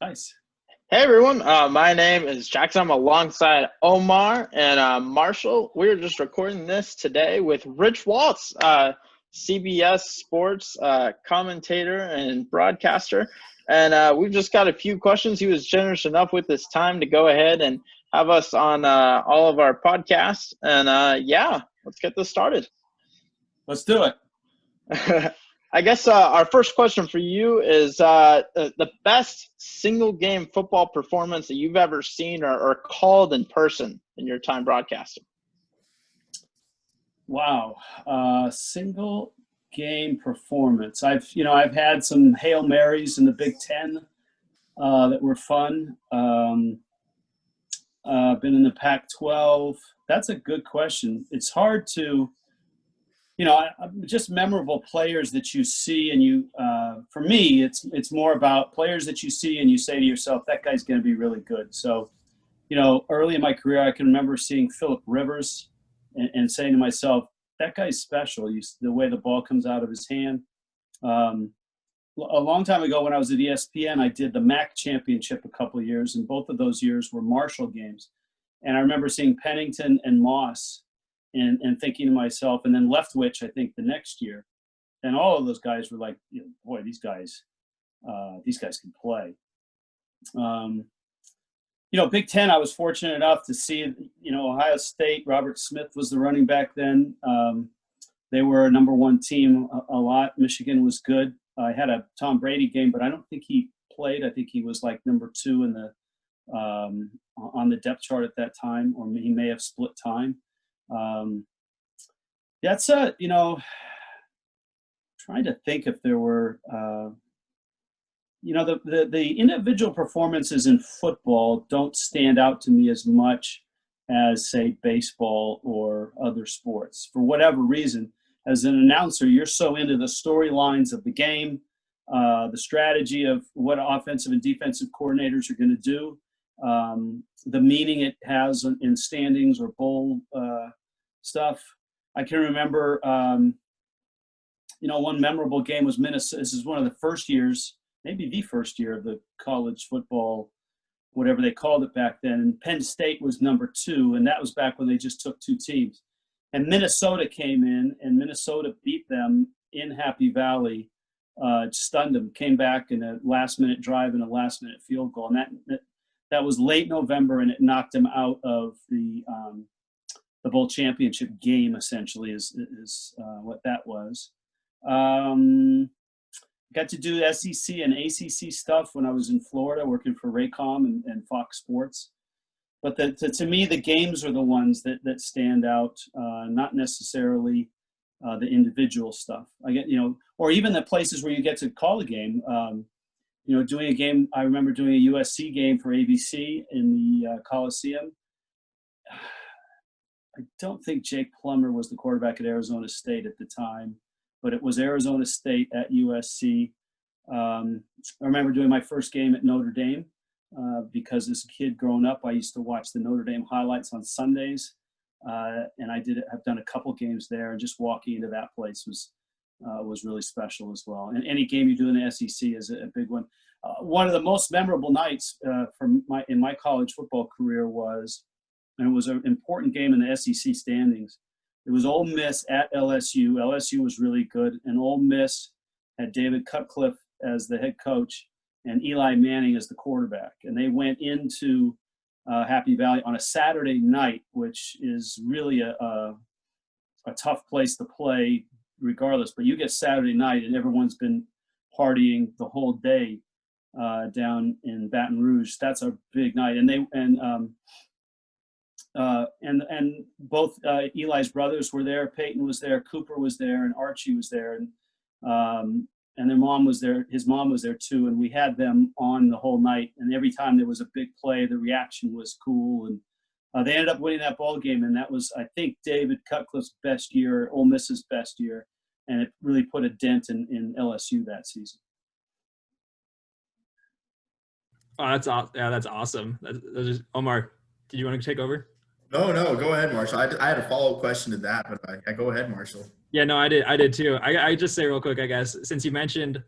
Nice. Hey everyone, my name is Jackson. I'm alongside Omar and Marshall. We're just recording this today with Rich Waltz, CBS Sports commentator and broadcaster. And we've just got a few questions. He was generous enough with his time to go ahead and have us on all of our podcasts. And yeah, let's get this started. Let's do it. I guess our first question for you is the best single game football performance that you've ever seen or called in person in your time broadcasting. Wow. Single game performance. I've had some Hail Marys in the Big Ten that were fun. Been in the Pac-12. That's a good question. It's hard to, just memorable players that you see, and for me, it's more about players that you see and you say to yourself, that guy's going to be really good. So, early in my career, I can remember seeing Phillip Rivers and saying to myself, that guy's special. The way the ball comes out of his hand. A long time ago when I was at ESPN, I did the MAC championship a couple of years, and both of those years were Marshall games. And I remember seeing Pennington and Moss and thinking to myself, and then Leftwich, I think, the next year. And all of those guys were like, boy, these guys can play. Big Ten, I was fortunate enough to see, Ohio State. Robert Smith was the running back then. They were a number one team a lot. Michigan was good. I had a Tom Brady game, but I don't think he played. I think he was like number two in the on the depth chart at that time, or he may have split time. That's trying to think if there were, the individual performances in football don't stand out to me as much as, say, baseball or other sports. For whatever reason, as an announcer, you're so into the storylines of the game, the strategy of what offensive and defensive coordinators are going to do, the meaning it has in standings or bowl stuff. I can remember, one memorable game was Minnesota. This is one of the first years, maybe the first year of the college football, whatever they called it back then. And Penn State was number two, and that was back when they just took two teams. And Minnesota came in, and Minnesota beat them in Happy Valley, stunned them, came back in a last-minute drive and a last-minute field goal. And that was late November, and it knocked them out of the bowl championship game, essentially, is what that was. Got to do SEC and ACC stuff when I was in Florida working for Raycom and Fox Sports. But to me, the games are the ones that stand out, not necessarily the individual stuff. Or even the places where you get to call a game. Doing a game, I remember doing a USC game for ABC in the Coliseum. I don't think Jake Plummer was the quarterback at Arizona State at the time, but it was Arizona State at USC. I remember doing my first game at Notre Dame because as a kid growing up, I used to watch the Notre Dame highlights on Sundays, and I've done a couple games there, and just walking into that place was really special as well. And any game you do in the SEC is a big one. One of the most memorable nights in my college football career was, and it was an important game in the SEC standings. It was Ole Miss at LSU. LSU was really good, and Ole Miss had David Cutcliffe as the head coach and Eli Manning as the quarterback. And they went into Happy Valley on a Saturday night, which is really a tough place to play regardless. But you get Saturday night, and everyone's been partying the whole day down in Baton Rouge. That's a big night. And both Eli's brothers were there. Peyton was there, Cooper was there, and Archie was there, and their mom was there. His mom was there too, and we had them on the whole night. And every time there was a big play, the reaction was cool. And they ended up winning that ball game, and that was, I think, David Cutcliffe's best year, Ole Miss's best year, and it really put a dent in LSU that season. Oh, that's awesome. Omar, did you want to take over? No, go ahead, Marshall. I had a follow-up question to that, but I go ahead, Marshall. Yeah, no, I did too. I just say real quick, I guess, since you mentioned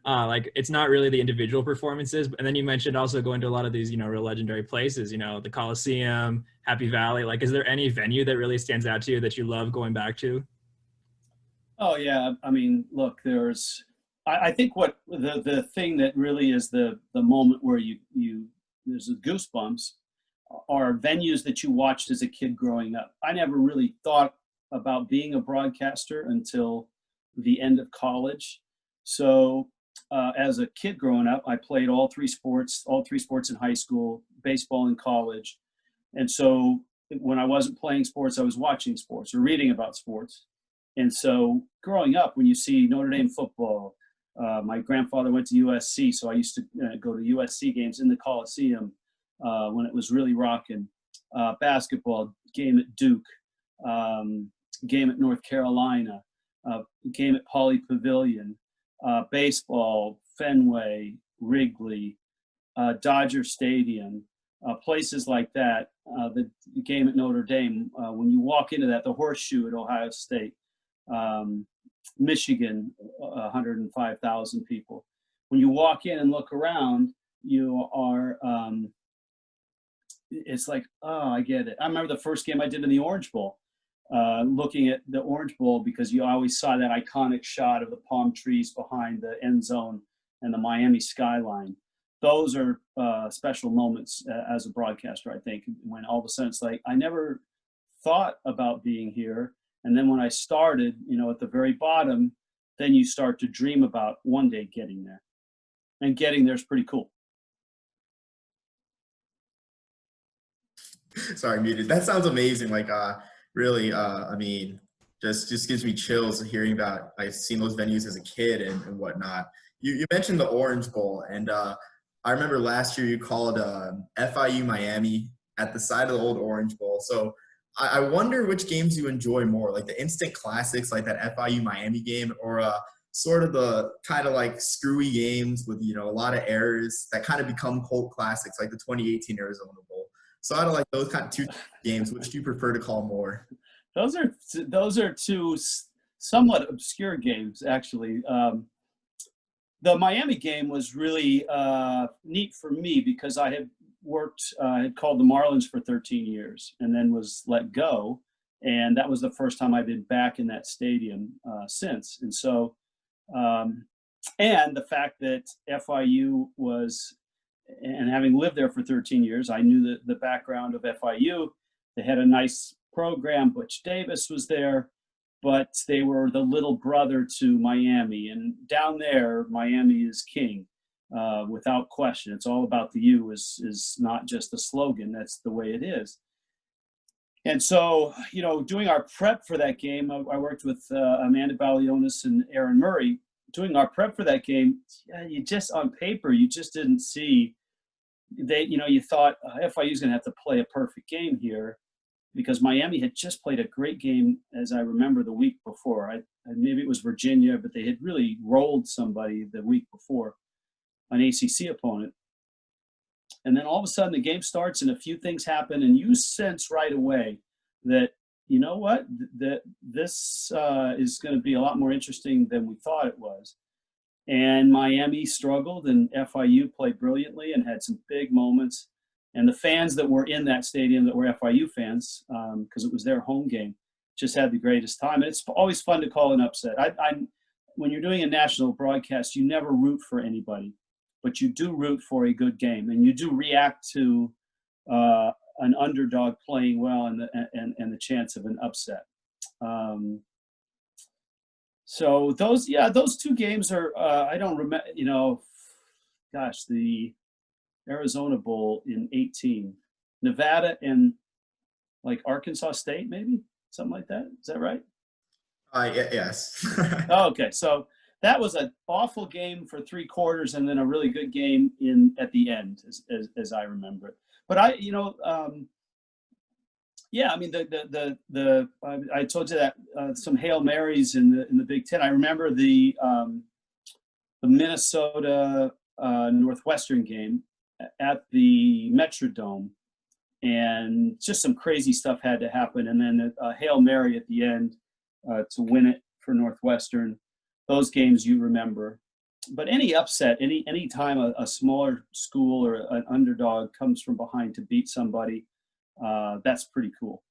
like it's not really the individual performances. And then you mentioned also going to a lot of these, real legendary places, the Coliseum, Happy Valley. Like, is there any venue that really stands out to you that you love going back to? Oh yeah, I mean, look, I think what the thing that really is the moment where there's the goosebumps are venues that you watched as a kid growing up. I never really thought about being a broadcaster until the end of college. So as a kid growing up, I played all three sports in high school, baseball in college. And so when I wasn't playing sports, I was watching sports or reading about sports. And so growing up, when you see Notre Dame football, my grandfather went to USC, so I used to go to USC games in the Coliseum when it was really rocking. Basketball, game at Duke, game at North Carolina, game at Pauley Pavilion, baseball, Fenway, Wrigley, Dodger Stadium, places like that. The game at Notre Dame, when you walk into that, the Horseshoe at Ohio State, Michigan, 105,000 people. When you walk in and look around, you are, it's like, oh, I get it. I remember the first game I did in the Orange Bowl, looking at the Orange Bowl, because you always saw that iconic shot of the palm trees behind the end zone and the Miami skyline. Those are special moments as a broadcaster, I think, when all of a sudden it's like, I never thought about being here. And then when I started, at the very bottom, then you start to dream about one day getting there. And getting there is pretty cool. Sorry, muted. That sounds amazing. Like, really, I mean, just gives me chills hearing about, I've seen those venues as a kid and whatnot. You mentioned the Orange Bowl, and I remember last year you called FIU Miami at the side of the old Orange Bowl. So I wonder which games you enjoy more, like the instant classics, like that FIU Miami game, or sort of the kind of like screwy games with, a lot of errors that kind of become cult classics, like the 2018 Arizona Bowl. So out of like those kind of two games, which do you prefer to call more? Those are two somewhat obscure games, actually. The Miami game was really neat for me because I had had called the Marlins for 13 years and then was let go. And that was the first time I've been back in that stadium since. And so, and the fact that FIU was, and having lived there for 13 years, I knew the background of FIU. They had a nice program. Butch Davis was there, but they were the little brother to Miami. And down there, Miami is king. Without question. It's all about the U is not just a slogan. That's the way it is. And so, doing our prep for that game, I worked with Amanda Balionis and Aaron Murray. Doing our prep for that game, you just, on paper, you just didn't see, you thought FIU is going to have to play a perfect game here, because Miami had just played a great game, as I remember, the week before. Maybe it was Virginia, but they had really rolled somebody the week before, an ACC opponent. And then all of a sudden the game starts and a few things happen, and you sense right away that, you know what, that this is going to be a lot more interesting than we thought it was. And Miami struggled, and FIU played brilliantly and had some big moments. And the fans that were in that stadium that were FIU fans, because it was their home game, just had the greatest time. And it's always fun to call an upset. When you're doing a national broadcast, you never root for anybody, but you do root for a good game, and you do react to an underdog playing well and the chance of an upset. So those two games are, I don't remember, the Arizona Bowl in 18, Nevada and like Arkansas State, maybe something like that. Is that right? Yes. Oh, okay. So that was an awful game for 3 quarters and then a really good game at the end, as I remember it. But I told you that some Hail Marys in the Big Ten. I remember the Minnesota Northwestern game at the Metrodome, and just some crazy stuff had to happen, and then a Hail Mary at the end to win it for Northwestern. Those games you remember. but any upset, any time a smaller school or an underdog comes from behind to beat somebody, that's pretty cool.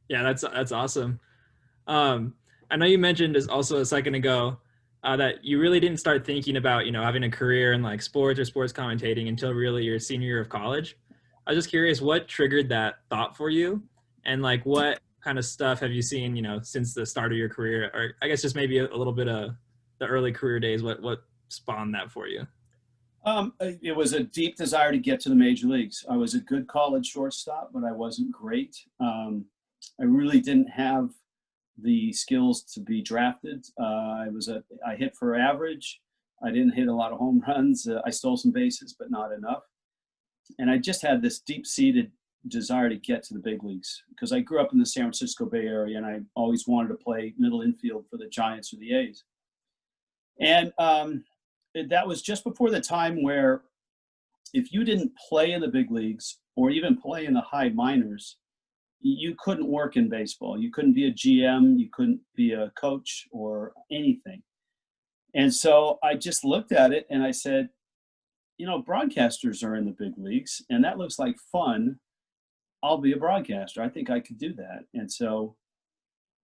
Yeah, that's awesome. I know you mentioned this also a second ago that you really didn't start thinking about, having a career in like sports or sports commentating until really your senior year of college. I was just curious what triggered that thought for you, and like what kind of stuff have you seen, since the start of your career, or I guess just maybe a little bit of the early career days. What spawned that for you? It was a deep desire to get to the major leagues. I was a good college shortstop, but I wasn't great. I really didn't have the skills to be drafted. I hit for average. I didn't hit a lot of home runs. I stole some bases, but not enough. And I just had this deep-seated desire to get to the big leagues because I grew up in the San Francisco Bay Area, and I always wanted to play middle infield for the Giants or the A's. And that was just before the time where if you didn't play in the big leagues or even play in the high minors, you couldn't work in baseball. You couldn't be a GM. You couldn't be a coach or anything. And so I just looked at it and I said, broadcasters are in the big leagues and that looks like fun. I'll be a broadcaster. I think I could do that. And so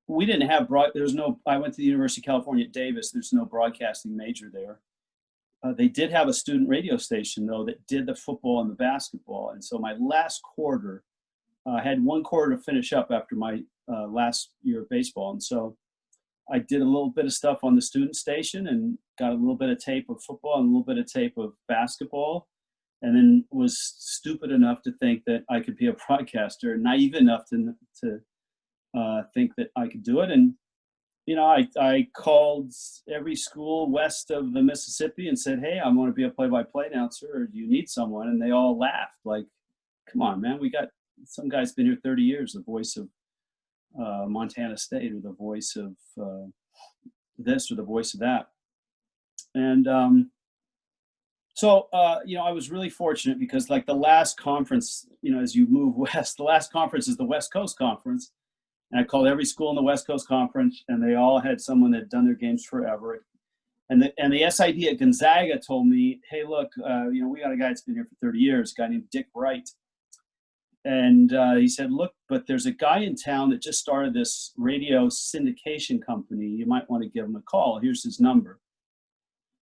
we didn't have I went to the University of California at Davis. There's no broadcasting major there. They did have a student radio station though that did the football and the basketball. And so my last quarter, I had one quarter to finish up after my last year of baseball. And so I did a little bit of stuff on the student station and got a little bit of tape of football and a little bit of tape of basketball, and then was stupid enough to think that I could be a broadcaster, naive enough to think that I could do it. And, I called every school west of the Mississippi and said, hey, I want to be a play-by-play announcer, or do you need someone? And they all laughed like, come on, man, we got some guy's been here 30 years, the voice of Montana State, or the voice of this, or the voice of that. And so I was really fortunate because like the last conference, as you move west, the last conference is the West Coast Conference. And I called every school in the West Coast Conference, and they all had someone that had done their games forever. And the SID at Gonzaga told me, hey, look, we got a guy that's been here for 30 years, a guy named Dick Wright. And he said, look, but there's a guy in town that just started this radio syndication company. You might want to give him a call. Here's his number.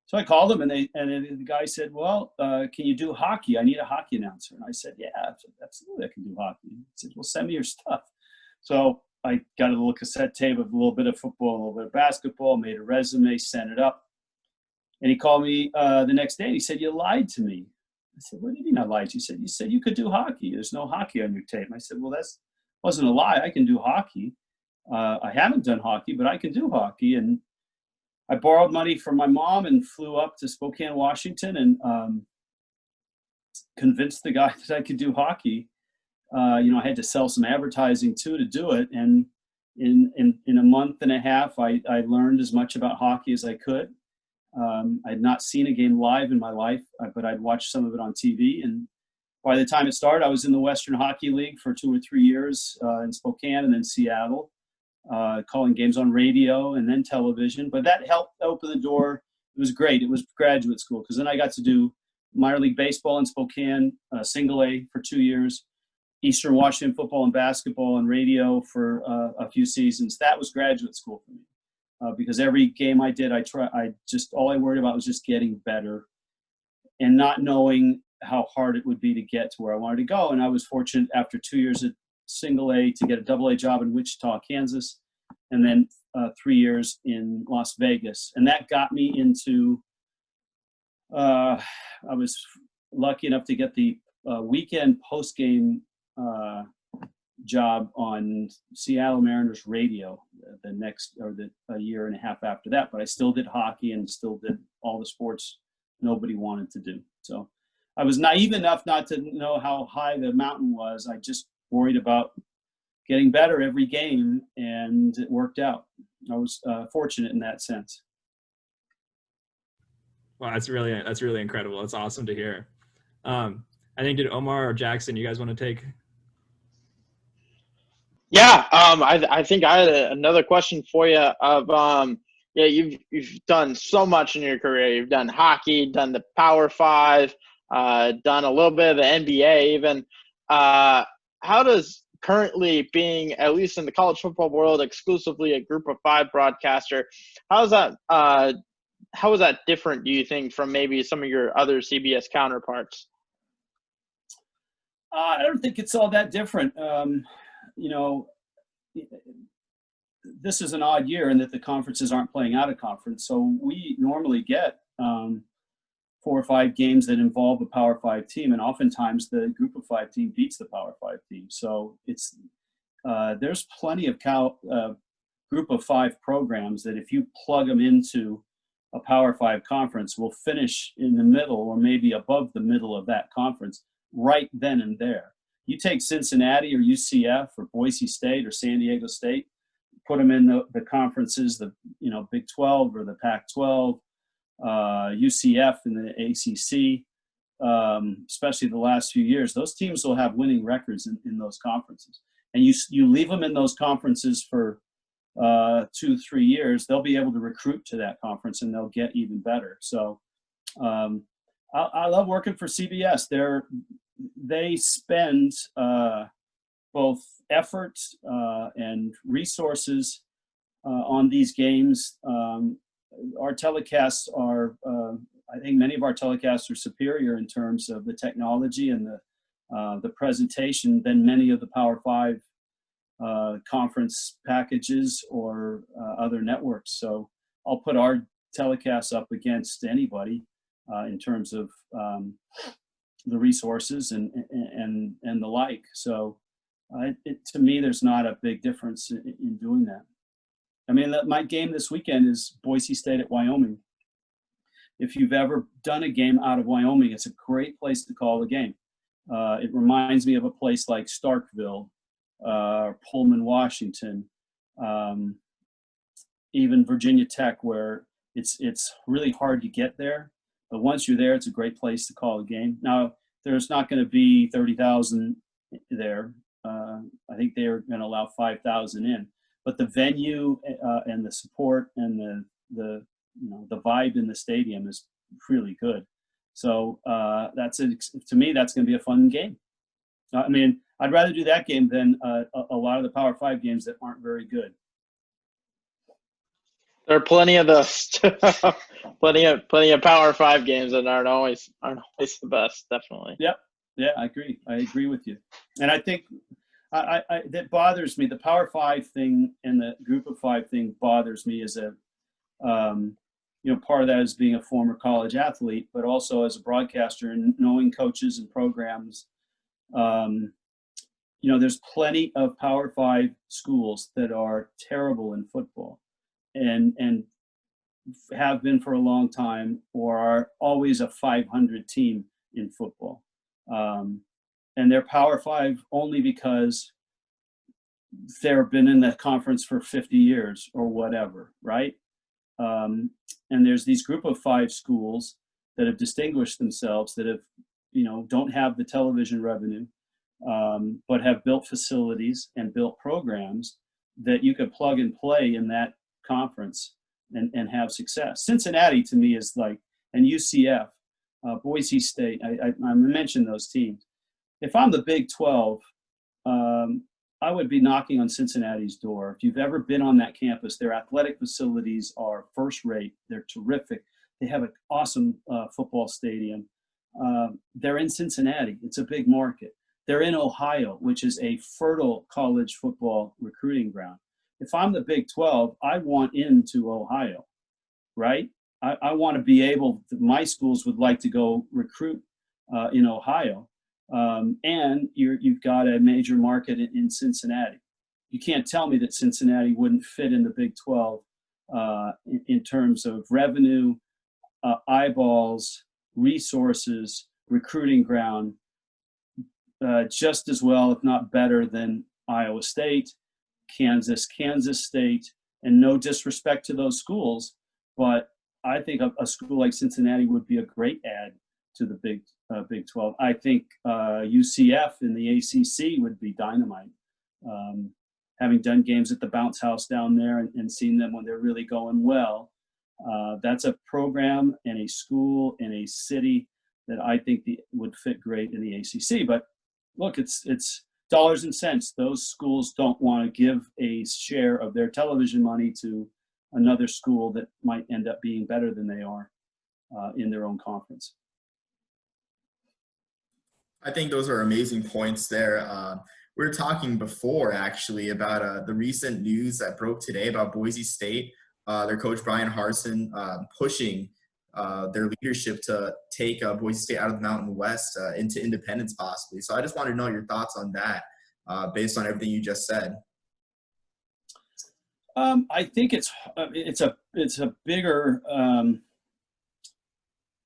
So I called him, and the guy said, well, can you do hockey? I need a hockey announcer. And I said, yeah, absolutely, I can do hockey. He said, well, send me your stuff. So I got a little cassette tape of a little bit of football, a little bit of basketball, made a resume, sent it up. And he called me the next day, and he said, you lied to me. I said, what do you mean I lied to you? You said you could do hockey. There's no hockey on your tape. And I said, well, that wasn't a lie. I can do hockey. I haven't done hockey, but I can do hockey. And I borrowed money from my mom and flew up to Spokane, Washington, and convinced the guy that I could do hockey. I had to sell some advertising too to do it. And in a month and a half, I learned as much about hockey as I could. I'd not seen a game live in my life, but I'd watched some of it on TV. And by the time it started, I was in the Western Hockey League for 2 or 3 years in Spokane and then Seattle, calling games on radio and then television. But that helped open the door. It was great. It was graduate school because then I got to do minor league baseball in Spokane, single A for 2 years, Eastern Washington football and basketball and radio for a few seasons. That was graduate school for me. Because every game I did, all I worried about was just getting better and not knowing how hard it would be to get to where I wanted to go. And I was fortunate after 2 years at single A to get a double A job in Wichita, Kansas, and then 3 years in Las Vegas. And that got me into, I was lucky enough to get the weekend post-game job on Seattle Mariners radio a year and a half after that. But I still did hockey and still did all the sports nobody wanted to do. So I was naive enough not to know how high the mountain was. I just worried about getting better every game, and it worked out. I was fortunate in that sense. Wow, that's really incredible. It's awesome to hear. I think, did Omar or Jackson, you guys want to take? Yeah, I think I had another question for you of Yeah, you've done so much in your career. You've done hockey, done the Power Five, done a little bit of the NBA even. How does currently being, at least in the college football world, exclusively a Group of Five broadcaster, how is that different, do you think, from maybe some of your other CBS counterparts? I don't think it's all that different. You know, this is an odd year in that the conferences aren't playing out of conference. So we normally get 4 or 5 games that involve a Power Five team, and oftentimes the Group of Five team beats the Power Five team. So it's there's plenty of Group of Five programs that if you plug them into a Power Five conference, will finish in the middle or maybe above the middle of that conference right then and there. You take Cincinnati or UCF or Boise State or San Diego State, put them in the conferences, the Big 12 or the Pac-12, UCF and the ACC, especially the last few years. Those teams will have winning records in those conferences. And you leave them in those conferences for 2-3 years, they'll be able to recruit to that conference and they'll get even better. So I love working for CBS. They spend both effort and resources on these games. Our telecasts are, I think many of our telecasts are superior in terms of the technology and the presentation than many of the Power Five conference packages or other networks. So I'll put our telecasts up against anybody in terms of the resources and the like. So to me, there's not a big difference in doing that. I mean, my game this weekend is Boise State at Wyoming. If you've ever done a game out of Wyoming, it's a great place to call a game. It reminds me of a place like Starkville, Pullman, Washington, even Virginia Tech, where it's really hard to get there. But once you're there, it's a great place to call a game. Now, there's not going to be 30,000 there. I think they're going to allow 5,000 in. But the venue and the support and the vibe in the stadium is really good. So to me, that's going to be a fun game. I mean, I'd rather do that game than a lot of the Power Five games that aren't very good. There are plenty of those, plenty of Power Five games that aren't always the best. Definitely. Yep. Yeah, I agree with you. And I think that bothers me. The Power Five thing and the Group of Five thing bothers me as a, part of that is being a former college athlete, but also as a broadcaster and knowing coaches and programs. There's plenty of Power Five schools that are terrible in football and have been for a long time, or are always a 500 team in football. And they're Power Five only because they've been in the conference for 50 years or whatever, right? And there's these Group of Five schools that have distinguished themselves, that have, don't have the television revenue, but have built facilities and built programs that you could plug and play in that conference and have success. Cincinnati to me is like, and UCF, Boise State, I mentioned those teams. If I'm the Big 12, I would be knocking on Cincinnati's door. If you've ever been on that campus, their athletic facilities are first rate. They're terrific. They have an awesome football stadium. They're in Cincinnati. It's a big market. They're in Ohio, which is a fertile college football recruiting ground. If I'm the Big 12, I want into Ohio, right? I want to be able, my schools would like to go recruit in Ohio. And you've got a major market in Cincinnati. You can't tell me that Cincinnati wouldn't fit in the Big 12 in terms of revenue, eyeballs, resources, recruiting ground, just as well, if not better, than Iowa State, Kansas State, and no disrespect to those schools, but I think a school like Cincinnati would be a great add to the Big 12. I think UCF in the ACC would be dynamite. having done games at the Bounce House down there and seen them when they're really going well. That's a program and a school and a city that I think would fit great in the ACC. But look, it's dollars and cents. Those schools don't want to give a share of their television money to another school that might end up being better than they are in their own conference. I think those are amazing points there. We were talking before actually about the recent news that broke today about Boise State, their coach Brian Harsin pushing their leadership to take Boise State out of the Mountain West into independence possibly. So I just wanted to know your thoughts on that based on everything you just said. I think it's a bigger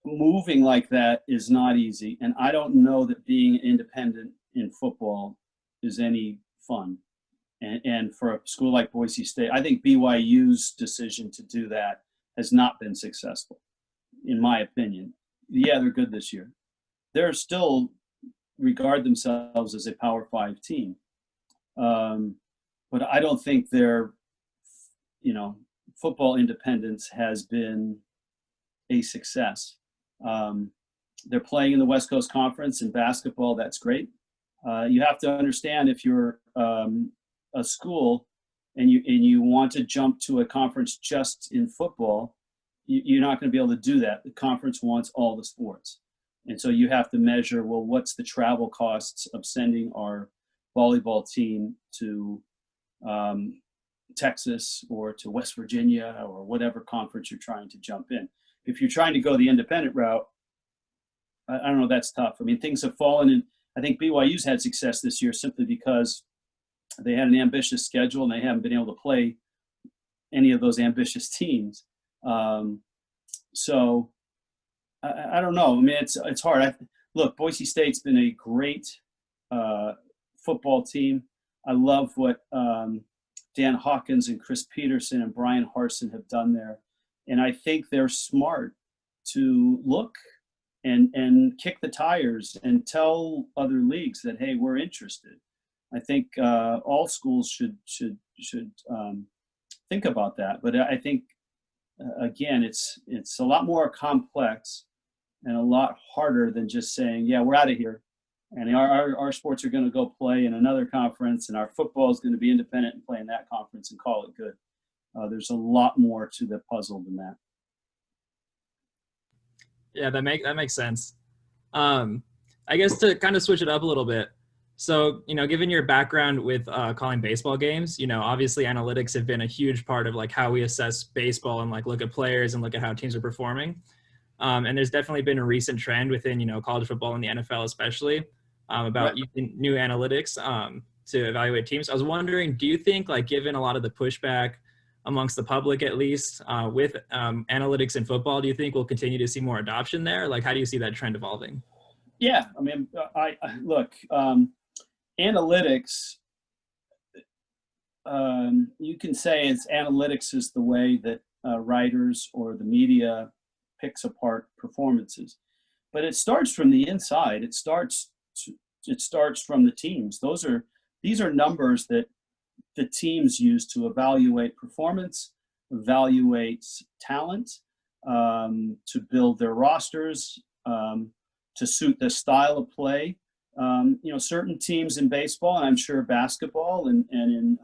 moving like that is not easy, and I don't know that being independent in football is any fun. And for a school like Boise State, I think BYU's decision to do that has not been successful, in my opinion. Yeah, they're good this year. They're still regard themselves as a Power 5 team, but I don't think their football independence has been a success. They're playing in the West Coast Conference in basketball. That's great. You have to understand, if you're a school and you want to jump to a conference just in football, you're not going to be able to do that. The conference wants all the sports. And so you have to measure, well, what's the travel costs of sending our volleyball team to Texas or to West Virginia or whatever conference you're trying to jump in. If you're trying to go the independent route, I don't know, that's tough. I mean, things have fallen, and I think BYU's had success this year simply because they had an ambitious schedule and they haven't been able to play any of those ambitious teams. So I don't know. I mean, it's hard. Look, Boise State's been a great football team. I love what Dan Hawkins and Chris Peterson and Brian Harsin have done there. And I think they're smart to look and kick the tires and tell other leagues that, hey, we're interested. I think all schools should think about that. But I think, again, it's a lot more complex and a lot harder than just saying, yeah, we're out of here. And our sports are going to go play in another conference, and our football is going to be independent and play in that conference and call it good. There's a lot more to the puzzle than that. Yeah, that makes sense. I guess to kind of switch it up a little bit. So, given your background with calling baseball games, obviously analytics have been a huge part of like how we assess baseball and like look at players and look at how teams are performing. And there's definitely been a recent trend within, college football and the NFL especially about using new analytics to evaluate teams. I was wondering, do you think, like, given a lot of the pushback amongst the public, at least with analytics in football, do you think we'll continue to see more adoption there? Like, how do you see that trend evolving? Yeah, I mean, I look, analytics, you can say analytics is the way that writers or the media picks apart performances, but it starts from the inside. It starts from the teams. These are numbers that the teams use to evaluate performance, evaluate talent, to build their rosters, to suit the style of play. Certain teams in baseball, and I'm sure basketball and in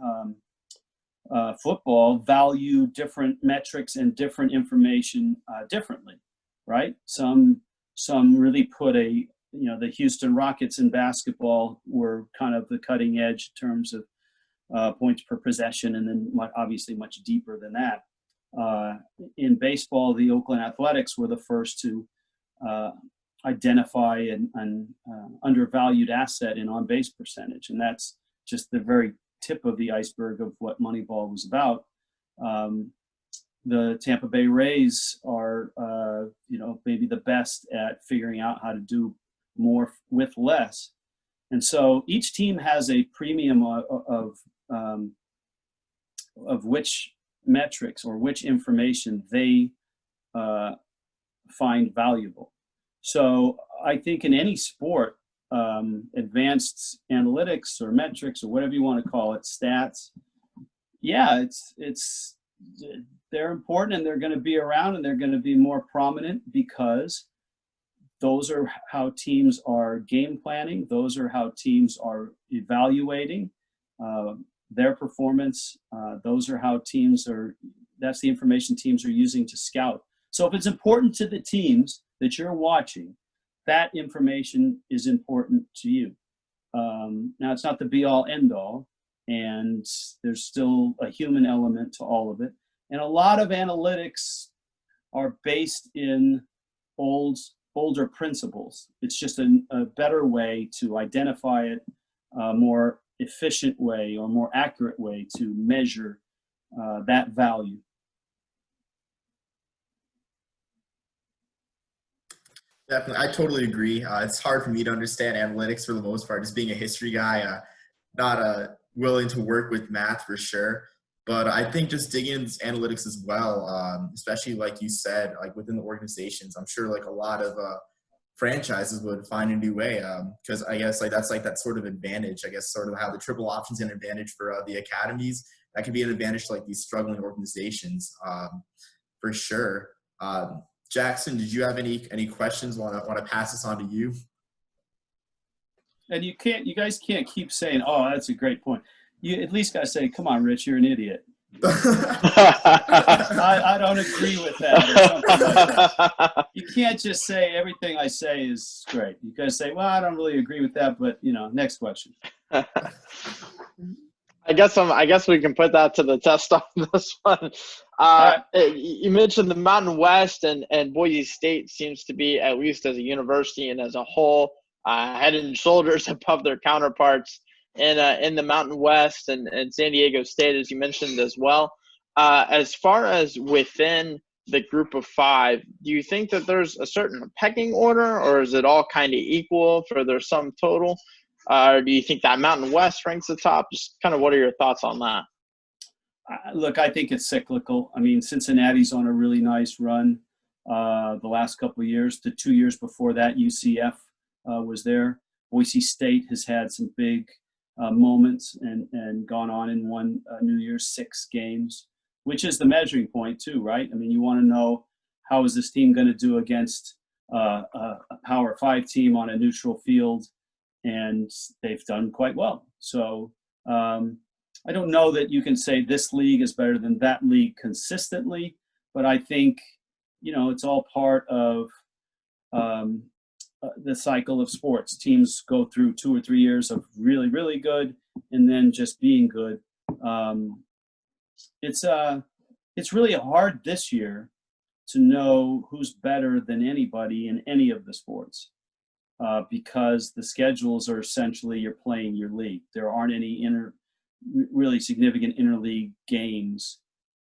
football, value different metrics and different information differently, right? Some really put the Houston Rockets in basketball were kind of the cutting edge in terms of points per possession, and then obviously much deeper than that. In baseball, the Oakland Athletics were the first to identify an undervalued asset in on-base percentage, and that's just the very tip of the iceberg of what Moneyball was about. The Tampa Bay Rays are, maybe the best at figuring out how to do more with less. And so each team has a premium of which metrics or which information they find valuable. So I think in any sport, advanced analytics or metrics or whatever you want to call it, stats. Yeah, they're important, and they're going to be around, and they're going to be more prominent because those are how teams are game planning. Those are how teams are evaluating their performance. Those are how that's the information teams are using to scout. So if it's important to the teams that you're watching, that information is important to you. Now, it's not the be-all, end-all, and there's still a human element to all of it. And a lot of analytics are based in older principles. It's just a better way to identify it, a more efficient way or more accurate way to measure that value. Definitely, I totally agree. It's hard for me to understand analytics for the most part, just being a history guy, not willing to work with math for sure. But I think just digging into analytics as well, especially like you said, like within the organizations, I'm sure like a lot of franchises would find a new way, because I guess like that's like that sort of advantage. I guess sort of how the triple option's an advantage for the academies. That could be an advantage to like these struggling organizations, for sure. Jackson, did you have any questions? Want to pass this on to you? And you guys can't keep saying, "Oh, that's a great point." You at least got to say, "Come on, Rich, you're an idiot." I don't agree with that, or something like that. You can't just say everything I say is great. You got to say, "Well, I don't really agree with that," but next question. I guess we can put that to the test on this one. You mentioned the Mountain West, and Boise State seems to be, at least as a university and as a whole, head and shoulders above their counterparts in the Mountain West, and San Diego State, as you mentioned as well. As far as within the group of five, do you think that there's a certain pecking order, or is it all kind of equal for their sum total? Or do you think that Mountain West ranks the top? Just kind of what are your thoughts on that? Look, I think it's cyclical. I mean, Cincinnati's on a really nice run the last couple of years. The 2 years before that, UCF was there. Boise State has had some big moments and gone on and won New Year's 6 games, which is the measuring point too, right? I mean, you want to know, how is this team going to do against a Power 5 team on a neutral field? And they've done quite well. So I don't know that you can say this league is better than that league consistently, but I think, it's all part of the cycle of sports. Teams go through 2 or 3 years of really, really good and then just being good. It's really hard this year to know who's better than anybody in any of the sports. Because the schedules are essentially you're playing your league. There aren't any really significant interleague games.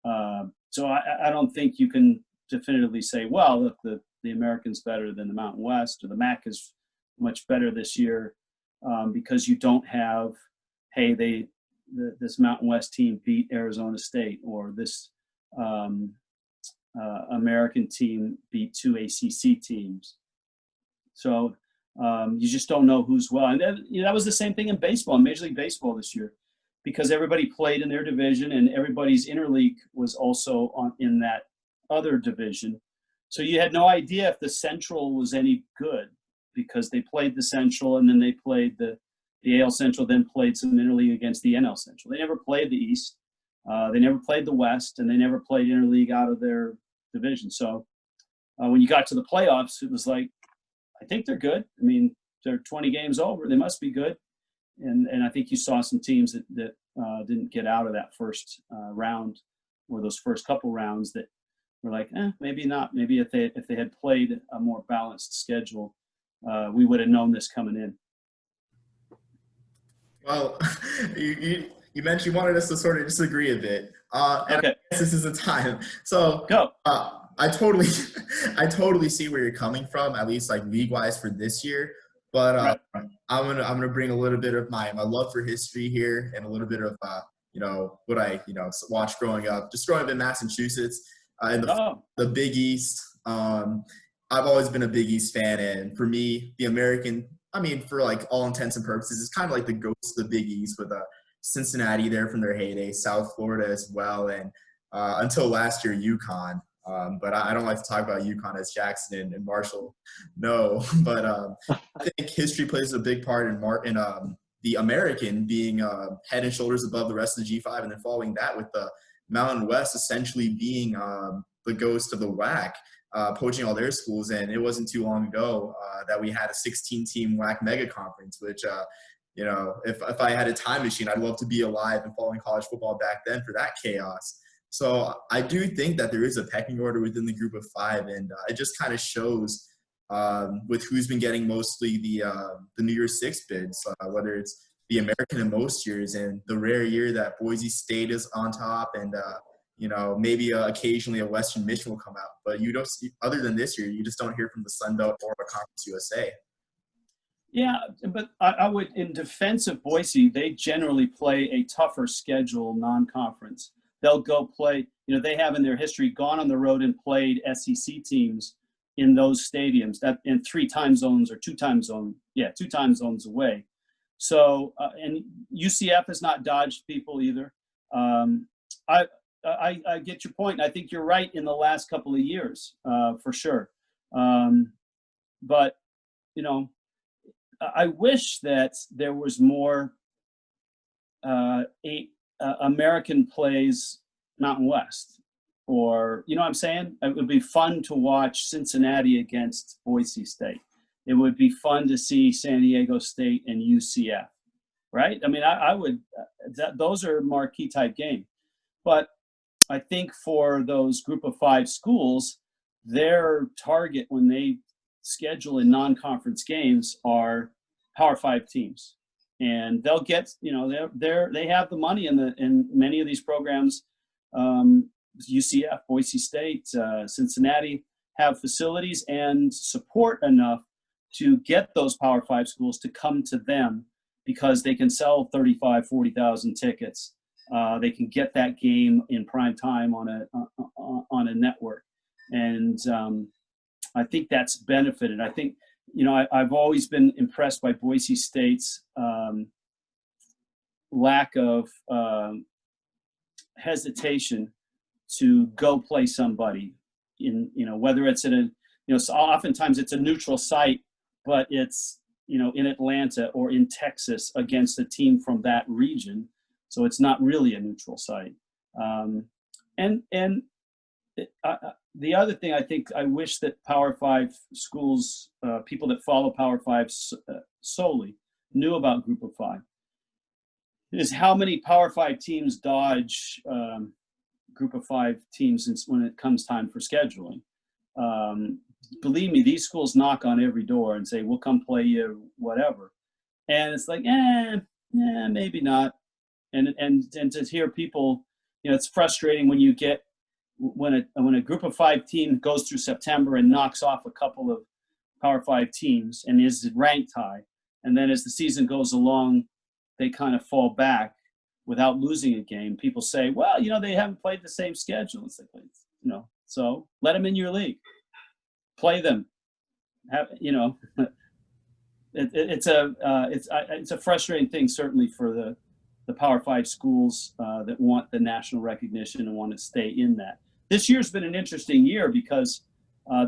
So I don't think you can definitively say, well, look, the American's better than the Mountain West, or the MAC is much better this year, because you don't have, hey, this Mountain West team beat Arizona State, or this American team beat 2 ACC teams. So you just don't know who's well. And that was the same thing in baseball, in Major League Baseball this year, because everybody played in their division and everybody's interleague was also in that other division. So you had no idea if the Central was any good, because they played the Central and then they played the AL Central, then played some interleague against the NL Central. They never played the East. They never played the West, and they never played interleague out of their division. So when you got to the playoffs, it was like, I think they're good. I mean, they're 20 games over. They must be good. And I think you saw some teams that didn't get out of that first round, or those first couple rounds, that were like, maybe not. Maybe if they had played a more balanced schedule, we would have known this coming in. Well, you mentioned you wanted us to sort of disagree a bit. And Okay. I guess this is the time. So Go. I totally see where you're coming from, at least like league-wise for this year. But Right. I'm gonna bring a little bit of my love for history here, and a little bit of what I watched growing up in Massachusetts, in the Big East. I've always been a Big East fan, and for me, the American I mean, for like all intents and purposes, it's kind of like the ghost of the Big East with Cincinnati there from their heyday, South Florida as well, and until last year, UConn. But I don't like to talk about UConn as Jackson and Marshall know. But I think history plays a big part in the American being head and shoulders above the rest of the G5, and then following that with the Mountain West essentially being the ghost of the WAC, poaching all their schools. And it wasn't too long ago that we had a 16-team WAC mega conference, which you know, if I had a time machine, I'd love to be alive and following college football back then for that chaos. So I do think that there is a pecking order within the group of five, and it just kind of shows with who's been getting mostly the New Year's Six bids, whether it's the American in most years and the rare year that Boise State is on top, and you know, maybe occasionally a Western Michigan will come out. But you don't see, other than this year, you just don't hear from the Sun Belt or a Conference USA. Yeah, but I would, in defense of Boise, they generally play a tougher schedule non-conference. They'll go play, you know, they have in their history gone on the road and played SEC teams in those stadiums that in 3 time zones or 2 time zones away. So, and UCF has not dodged people either. I get your point. I think you're right in the last couple of years, for sure. But, you know, I wish that there was more American plays Mountain West, or, you know what I'm saying? It would be fun to watch Cincinnati against Boise State. It would be fun to see San Diego State and UCF, right? I mean, I would, those are marquee type games. But I think for those group of 5 schools, their target when they schedule in non-conference games are Power 5 teams, and they'll get, you know, they have the money in many of these programs. UCF, Boise State, Cincinnati have facilities and support enough to get those Power 5 schools to come to them because they can sell 35, 40,000 tickets. They can get that game in prime time on a network, and I think that's benefited. I think, you know, I've always been impressed by Boise State's lack of hesitation to go play somebody in, you know, whether it's at a, you know, so oftentimes it's a neutral site, but it's, you know, in Atlanta or in Texas against a team from that region. So it's not really a neutral site. The other thing I think I wish that Power 5 schools, people that follow Power 5 solely, knew about Group of 5 is how many Power 5 teams dodge Group of 5 teams when it comes time for scheduling. Believe me, these schools knock on every door and say, we'll come play you, whatever. And it's like, maybe not. And to hear people, you know, it's frustrating when you get, when a Group of 5 team goes through September and knocks off a couple of Power 5 teams and is ranked high, and then as the season goes along, they kind of fall back without losing a game. People say, well, you know, they haven't played the same schedule. It's like, you know, so let them in your league, play them. You know, it's a frustrating thing, certainly for the Power 5 schools that want the national recognition and want to stay in that. This year's been an interesting year because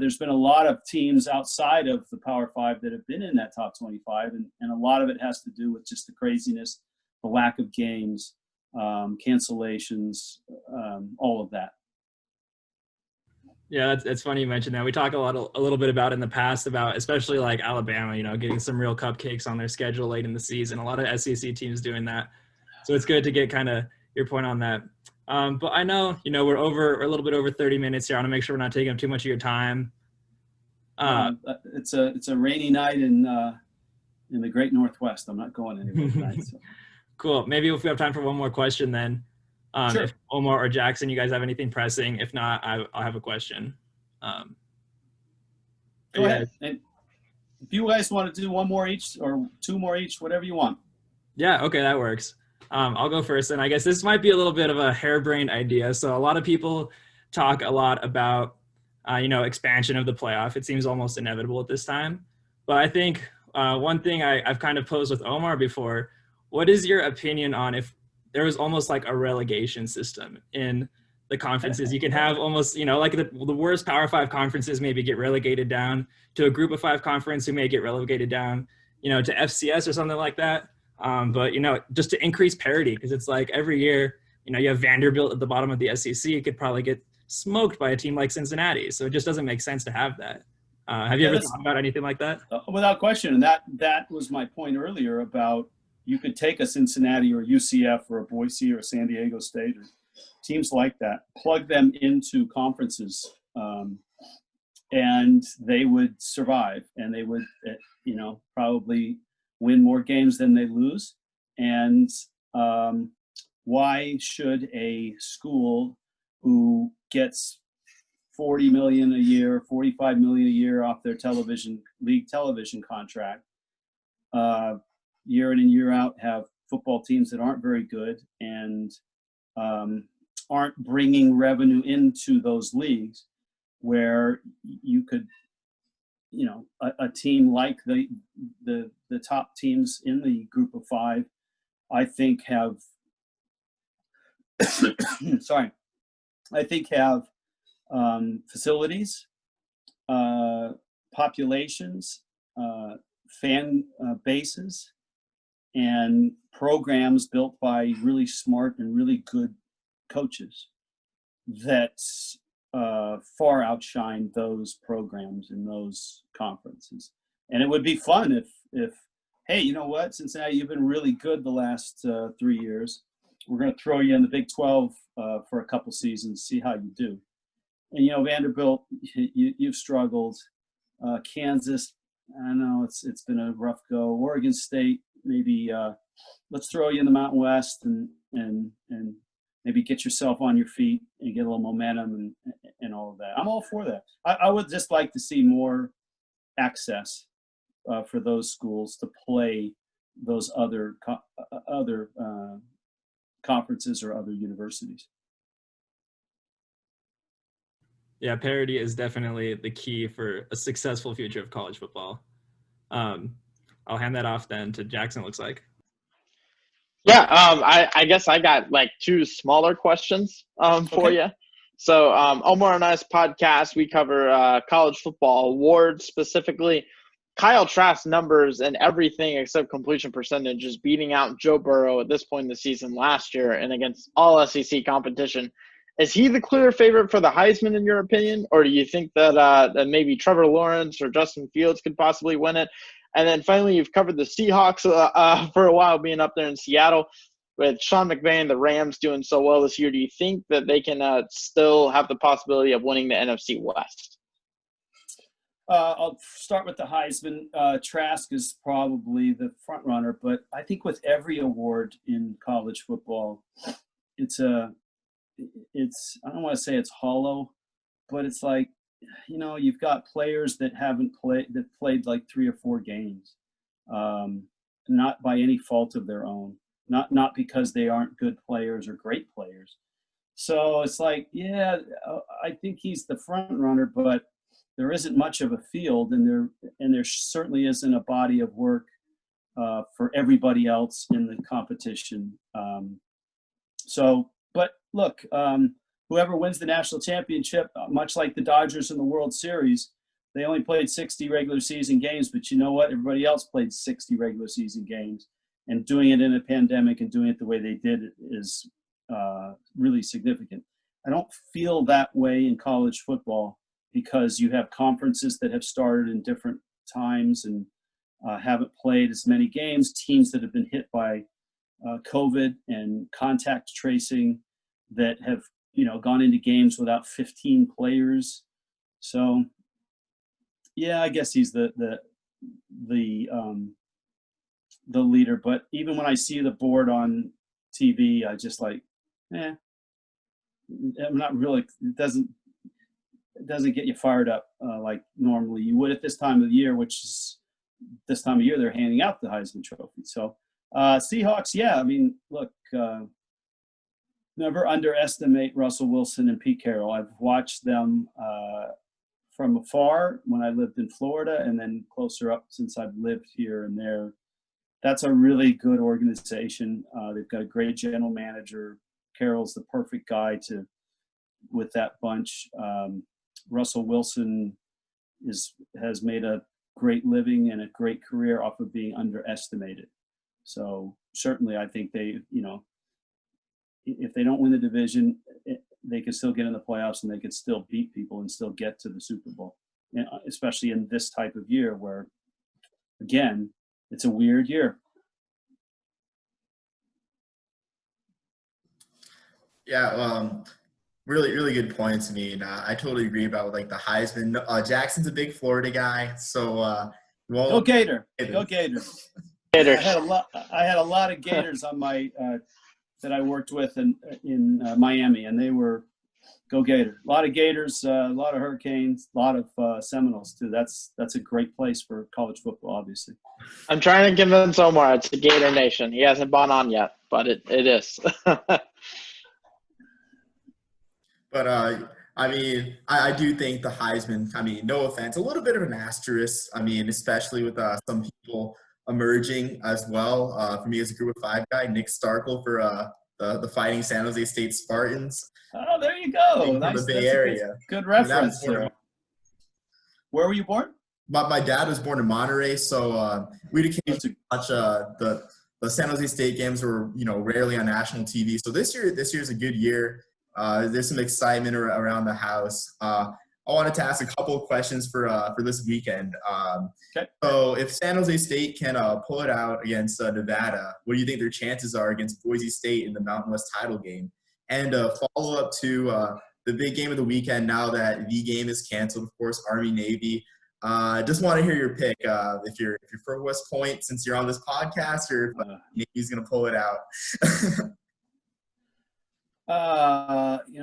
there's been a lot of teams outside of the Power 5 that have been in that top 25, and a lot of it has to do with just the craziness, the lack of games, cancellations, all of that. Yeah, that's funny you mentioned that. We talk a little bit about in the past about, especially like Alabama, you know, getting some real cupcakes on their schedule late in the season. A lot of SEC teams doing that. So it's good to get kind of your point on that. But I know, you know, we're a little bit over 30 minutes here. I want to make sure we're not taking up too much of your time. It's a rainy night in the Great Northwest. I'm not going anywhere tonight. So. Cool. Maybe if we have time for one more question, then Sure. If Omar or Jackson, you guys have anything pressing. If not, I'll have a question. Go ahead. And if you guys want to do one more each or 2 more each, whatever you want. Yeah. Okay. That works. I'll go first. And I guess this might be a little bit of a harebrained idea. So a lot of people talk a lot about, you know, expansion of the playoff. It seems almost inevitable at this time. But I think one thing I've kind of posed with Omar before, what is your opinion on if there was almost like a relegation system in the conferences? You can have almost, like the worst Power 5 conferences maybe get relegated down to a Group of 5 conference who may get relegated down, to FCS or something like that. But, just to increase parity, because it's like every year, you have Vanderbilt at the bottom of the SEC. It could probably get smoked by a team like Cincinnati. So it just doesn't make sense to have that. Have you ever thought about anything like that? Without question. And that was my point earlier about you could take a Cincinnati or UCF or a Boise or a San Diego State or teams like that, plug them into conferences, and they would survive, and they would, probably win more games than they lose. And why should a school who gets $40 million a year, $45 million a year off their league television contract, year in and year out, have football teams that aren't very good and aren't bringing revenue into those leagues, where you could, a team like the top teams in the Group of 5, I think have facilities, populations, fan bases, and programs built by really smart and really good coaches that far outshine those programs in those conferences. And it would be fun if hey, you know what, Cincinnati, you've been really good the last 3 years. We're going to throw you in the Big 12 for a couple seasons, see how you do. And, Vanderbilt, you've struggled. Kansas, I know it's been a rough go. Oregon State, maybe let's throw you in the Mountain West and maybe get yourself on your feet and get a little momentum and all of that. I'm all for that. I would just like to see more access for those schools to play those other conferences or other universities. Yeah, parity is definitely the key for a successful future of college football. I'll hand that off then to Jackson, looks like. Yeah, I guess I got like 2 smaller questions for you. So Omar and I's podcast, we cover college football awards specifically. Kyle Trask's numbers and everything except completion percentage is beating out Joe Burrow at this point in the season last year and against all SEC competition. Is he the clear favorite for the Heisman in your opinion? Or do you think that maybe Trevor Lawrence or Justin Fields could possibly win it? And then finally, you've covered the Seahawks for a while, being up there in Seattle. With Sean McVay and the Rams doing so well this year, do you think that they can still have the possibility of winning the NFC West? I'll start with the Heisman. Trask is probably the front runner, but I think with every award in college football, it's I don't want to say it's hollow, but it's like, you've got players that played like 3 or 4 games, not by any fault of their own, not because they aren't good players or great players. So it's like, yeah, I think he's the front runner, but there isn't much of a field, and there certainly isn't a body of work for everybody else in the competition. But look, whoever wins the national championship, much like the Dodgers in the World Series, they only played 60 regular season games, but you know what? Everybody else played 60 regular season games, and doing it in a pandemic and doing it the way they did is really significant. I don't feel that way in college football because you have conferences that have started in different times and haven't played as many games, teams that have been hit by COVID and contact tracing that have gone into games without 15 players. So yeah, I guess he's the leader. But even when I see the board on TV, I just like, I'm not really. It doesn't get you fired up like normally you would at this time of the year, which is this time of year they're handing out the Heisman Trophy. So Seahawks, yeah. I mean, look. Never underestimate Russell Wilson and Pete Carroll. I've watched them from afar when I lived in Florida, and then closer up since I've lived here and there. That's a really good organization. They've got a great general manager. Carroll's the perfect guy with that bunch. Russell Wilson has made a great living and a great career off of being underestimated. So certainly, I think they, if they don't win the division, they can still get in the playoffs and they can still beat people and still get to the Super Bowl, especially in this type of year where, again, it's a weird year. Yeah, really, really good points. I mean, I totally agree about like the Heisman. Jackson's a big Florida guy, so Go Gator! Go Gators! Gators. I had a lot of Gators on my that I worked with in Miami, and they were go Gator. A lot of Gators, a lot of Hurricanes, a lot of Seminoles too. That's a great place for college football, obviously. I'm trying to convince Omar it's a Gator Nation. He hasn't bought on yet, but it is. But I mean, I do think the Heisman. I mean, no offense, a little bit of an asterisk. I mean, especially with some people emerging as well. For me, as a Group of 5 guy, Nick Starkel for the Fighting San Jose State Spartans. Oh, there you go. From Nice. the Bay Area. Good reference there. Where were you born? My dad was born in Monterey, so we'd occasionally watch the San Jose State games were rarely on national TV. So this year's a good year. There's some excitement around the house. I wanted to ask a couple of questions for this weekend. Okay. So if San Jose State can pull it out against Nevada, what do you think their chances are against Boise State in the Mountain West title game? And follow up to the big game of the weekend now that the game is canceled, of course, Army-Navy. Just want to hear your pick if you're for West Point, since you're on this podcast, or if Navy's going to pull it out.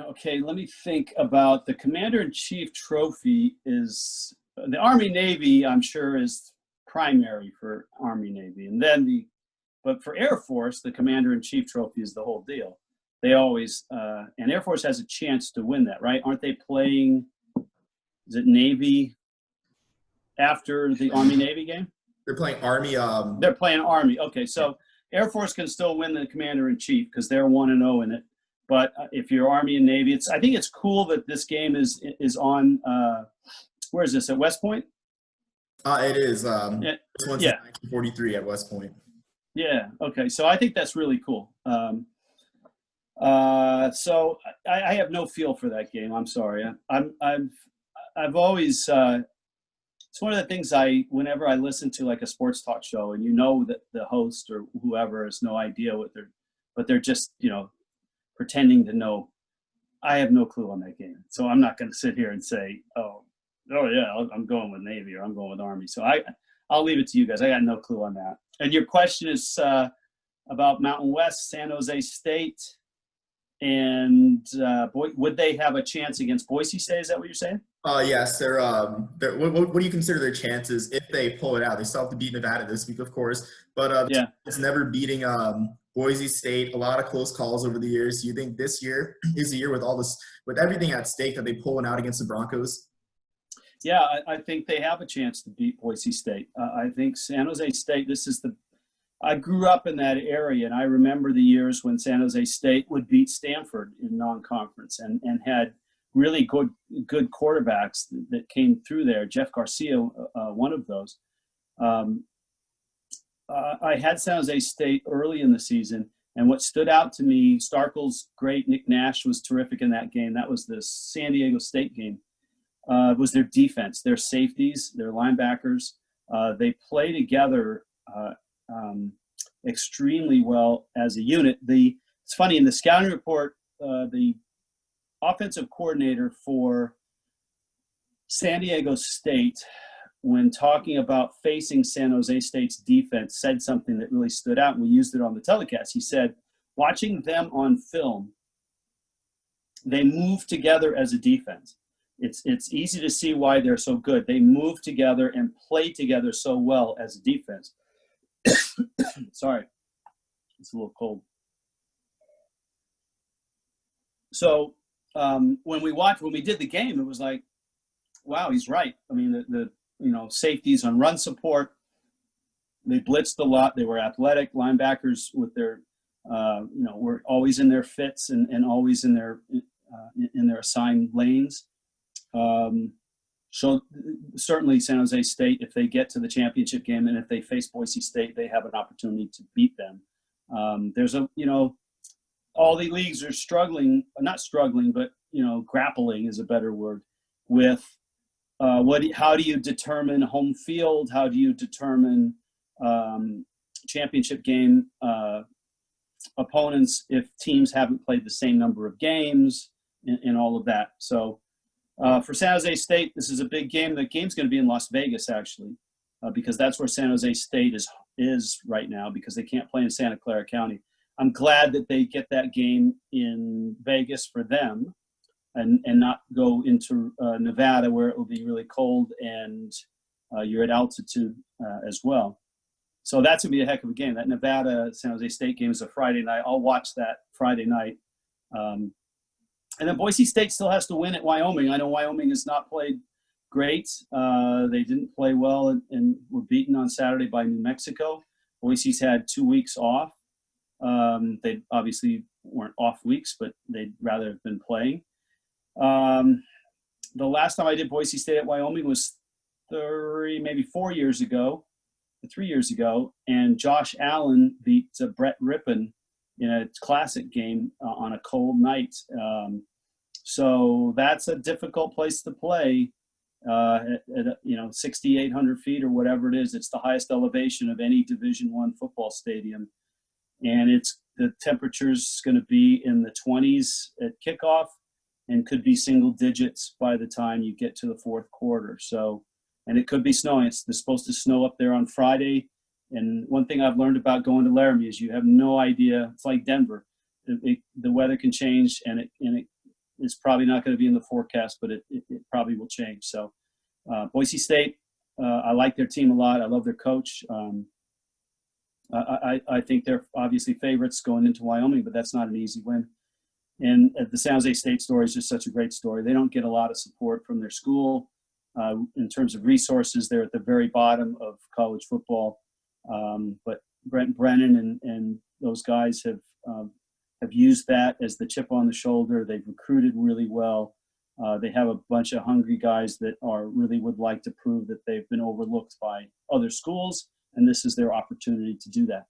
Okay, let me think about the Commander-in-Chief trophy. Is the Army-Navy, I'm sure, is primary for Army-Navy. And then but for Air Force, the Commander-in-Chief trophy is the whole deal. They always, and Air Force has a chance to win that, right? Aren't they playing, is it Navy after the Army-Navy game? They're playing Army. They're playing Army. Okay, so Air Force can still win the Commander-in-Chief because they're 1-0 in it. But if you're Army and Navy, I think it's cool that this game is on. Where is this, at West Point? It is. This one's 1943 at West Point. Yeah. Okay. So I think that's really cool. So I have no feel for that game. I'm sorry. I've always. It's one of the things whenever I listen to like a sports talk show, and that the host or whoever has no idea but they're just pretending to know. I have no clue on that game, so I'm not going to sit here and say, oh yeah, I'm going with Navy or I'm going with Army. So I'll leave it to you guys. I got no clue on that. And your question is about Mountain West, San Jose State, and would they have a chance against Boise State? Is that what you're saying? Yes, they're what do you consider their chances if they pull it out? They still have to beat Nevada this week, of course, but it's never beating Boise State. A lot of close calls over the years. Do you think this year is the year with everything at stake that they pull it out against the Broncos? Yeah, I think they have a chance to beat Boise State. I think San Jose State. I grew up in that area, and I remember the years when San Jose State would beat Stanford in non-conference and had really good quarterbacks that came through there. Jeff Garcia, one of those. I had San Jose State early in the season, and what stood out to me, Starkel's great. Nick Nash was terrific in that game. That was the San Diego State game. Was their defense, their safeties, their linebackers. They play together extremely well as a unit. It's funny, in the scouting report, the offensive coordinator for San Diego State, when talking about facing San Jose State's defense, said something that really stood out, and we used it on the telecast. He said, watching them on film, they move together as a defense. It's easy to see why they're so good. They move together and play together so well as a defense. Sorry, it's a little cold. So when we did the game, it was like wow, he's right. I mean, the safeties on run support, they blitzed a lot. They were athletic linebackers with their, were always in their fits and always in their assigned lanes. So certainly San Jose State, if they get to the championship game and if they face Boise State, they have an opportunity to beat them. All the leagues are struggling, not struggling, but, grappling is a better word, with how do you determine home field? How do you determine championship game opponents if teams haven't played the same number of games and all of that? So for San Jose State, this is a big game. The game's going to be in Las Vegas, actually, because that's where San Jose State is right now, because they can't play in Santa Clara County. I'm glad that they get that game in Vegas for them and not go into Nevada, where it will be really cold and you're at altitude as well. So that's going to be a heck of a game. That Nevada-San Jose State game is a Friday night. I'll watch that Friday night. And then Boise State still has to win at Wyoming. I know Wyoming has not played great. They didn't play well and were beaten on Saturday by New Mexico. Boise's had 2 weeks off. They obviously weren't off weeks, but they'd rather have been playing. The last time I did Boise State at Wyoming was 3 years ago, and Josh Allen beat Brett Rippon in a classic game on a cold night. So that's a difficult place to play at 6,800 feet or whatever it is. It's the highest elevation of any Division I football stadium. And the temperature's going to be in the 20s at kickoff and could be single digits by the time you get to the fourth quarter. So, and it could be snowing. It's supposed to snow up there on Friday. And one thing I've learned about going to Laramie is you have no idea. It's like Denver. The weather can change, and it is probably not going to be in the forecast, but it probably will change. So Boise State, I like their team a lot. I love their coach. I think they're obviously favorites going into Wyoming, but that's not an easy win. And the San Jose State story is just such a great story. They don't get a lot of support from their school in terms of resources. They're at the very bottom of college football. But Brent Brennan and those guys have used that as the chip on the shoulder. They've recruited really well. They have a bunch of hungry guys that really would like to prove that they've been overlooked by other schools, and this is their opportunity to do that.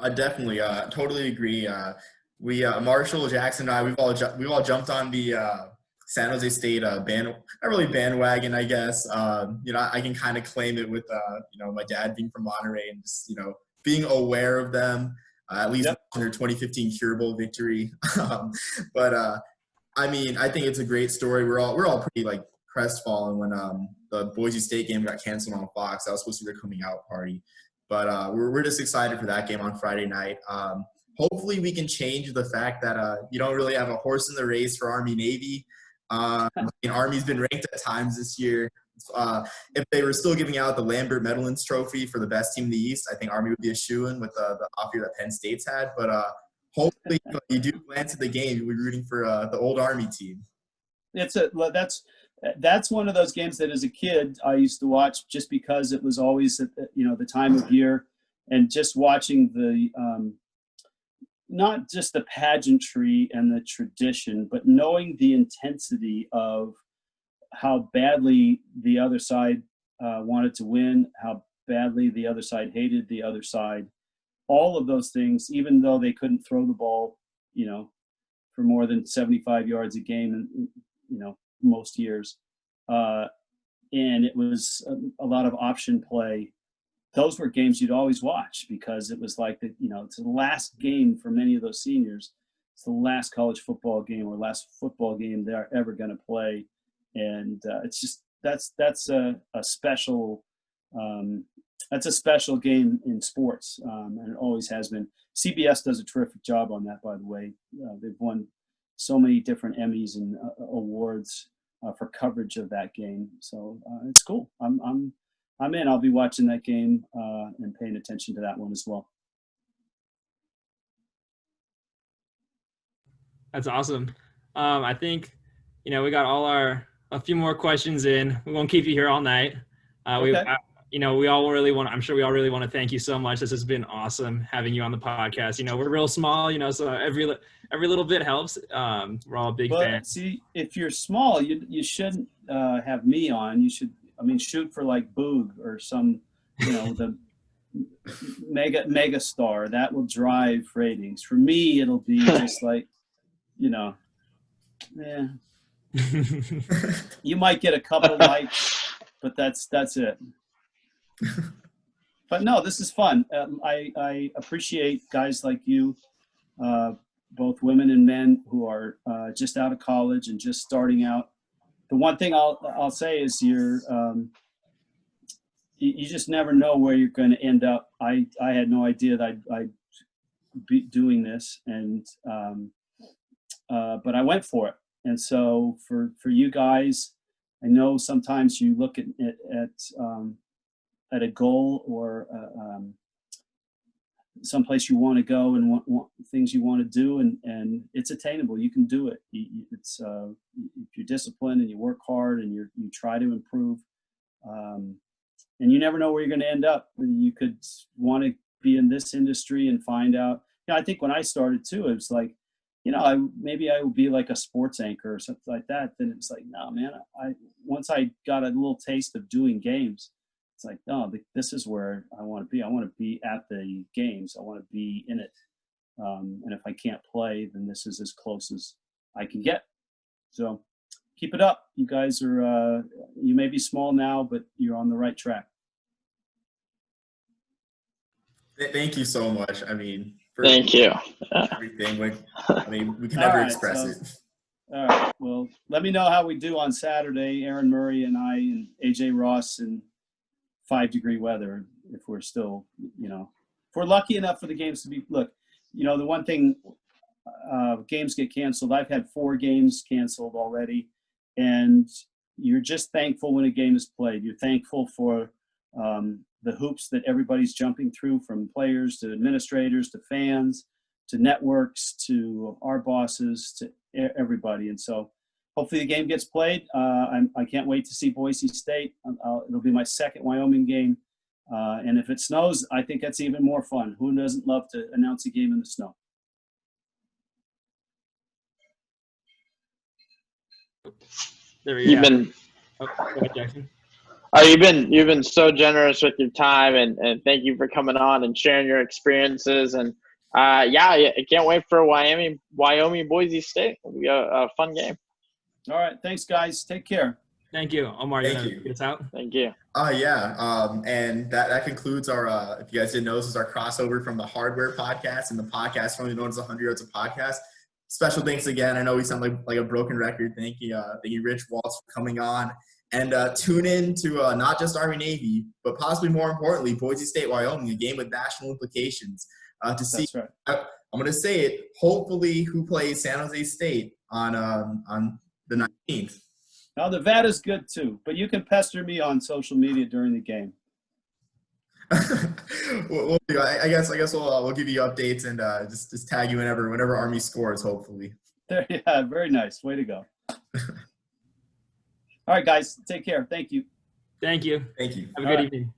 I definitely totally agree. We Marshall, Jackson, and I, we've all jumped on the San Jose State not really bandwagon, I guess. I can kind of claim it with my dad being from Monterey and just being aware of them, at least in their 2015 Cure Bowl victory. I think it's a great story. We're all pretty crestfallen when the Boise State game got canceled on Fox. That was supposed to be their coming out party. But we're just excited for that game on Friday night. Hopefully we can change the fact that you don't really have a horse in the race for Army-Navy. Army's been ranked at times this year. If they were still giving out the Lambert Medalins Trophy for the best team in the East, I think Army would be a shoo-in with the off year that Penn State's had. But hopefully if you do glance at the game, you'll be rooting for the old Army team. That's one of those games that as a kid I used to watch just because it was always at the time of year, and just watching the not just the pageantry and the tradition, but knowing the intensity of how badly the other side wanted to win, how badly the other side hated the other side, all of those things, even though they couldn't throw the ball, for more than 75 yards a game, and most years, and it was a lot of option play. Those were games you'd always watch because it was like it's the last game for many of those seniors. It's the last college football game or last football game they're ever going to play, and it's just that's a special game in sports, and it always has been. CBS does a terrific job on that, by the way. They've won so many different Emmys and awards for coverage of that game, so it's cool. I'm in. I'll be watching that game and paying attention to that one as well. That's awesome. I think we got a few more questions in. We won't keep you here all night. Okay. I'm sure we all really want to thank you so much. This has been awesome having you on the podcast. We're real small, so every little bit helps. We're all big fans. See, if you're small, you shouldn't have me on. You should, shoot for like Boog or some, the mega star that will drive ratings. For me, it'll be just like, you might get a couple likes, but that's it. But no, this is fun. I appreciate guys like you, both women and men who are just out of college and just starting out. The one thing I'll say is you just never know where you're going to end up. I had no idea that I'd be doing this, and but I went for it. And so for you guys, I know sometimes you look at a goal or someplace you want to go and want things you want to do, and it's attainable. You can do it. It's if you're disciplined and you work hard and you try to improve, and you never know where you're going to end up. You could want to be in this industry and find out. I think when I started too, it was like, maybe I would be like a sports anchor or something like that. Then it's like, no, man. Once I got a little taste of doing games, it's like, no, this is where I want to be. I want to be at the games. I want to be in it. And if I can't play, then this is as close as I can get. So keep it up. You guys are, you may be small now, but you're on the right track. Thank you so much. Thank you. Everything. We can never express it. All right. Well, let me know how we do on Saturday, Aaron Murray and I and AJ Ross in 5-degree weather, if we're still, if we're lucky enough for the games to be, look, the one thing, games get canceled. I've had 4 games canceled already, and you're just thankful when a game is played. You're thankful for the hoops that everybody's jumping through, from players to administrators to fans to networks to our bosses to everybody. And so hopefully the game gets played. I can't wait to see Boise State. It'll be my second Wyoming game. And if it snows, I think that's even more fun. Who doesn't love to announce a game in the snow? There we go. Go ahead, Jackson. You've been so generous with your time, and thank you for coming on and sharing your experiences. And I can't wait for Wyoming Boise State. It'll be a fun game. All right, thanks guys. Take care. Thank you, Omar. Thank you. Get us out. Thank you. And that concludes our. If you guys didn't know, this is our crossover from the Hardware Podcast and the podcast formerly known as the 100 Yards of Podcast. Special thanks again. I know we sound like a broken record. Thank you, Rich Waltz, for coming on. And tune in to not just Army Navy, but possibly more importantly, Boise State, Wyoming, a game with national implications. To see, That's right. I'm going to say it. Hopefully, who plays San Jose State on the 19th? Now Nevada's good too, but you can pester me on social media during the game. I guess we'll give you updates and just tag you whenever Army scores. Hopefully. Yeah, very nice. Way to go. All right, guys. Take care. Thank you. Thank you. Thank you. Have a good evening.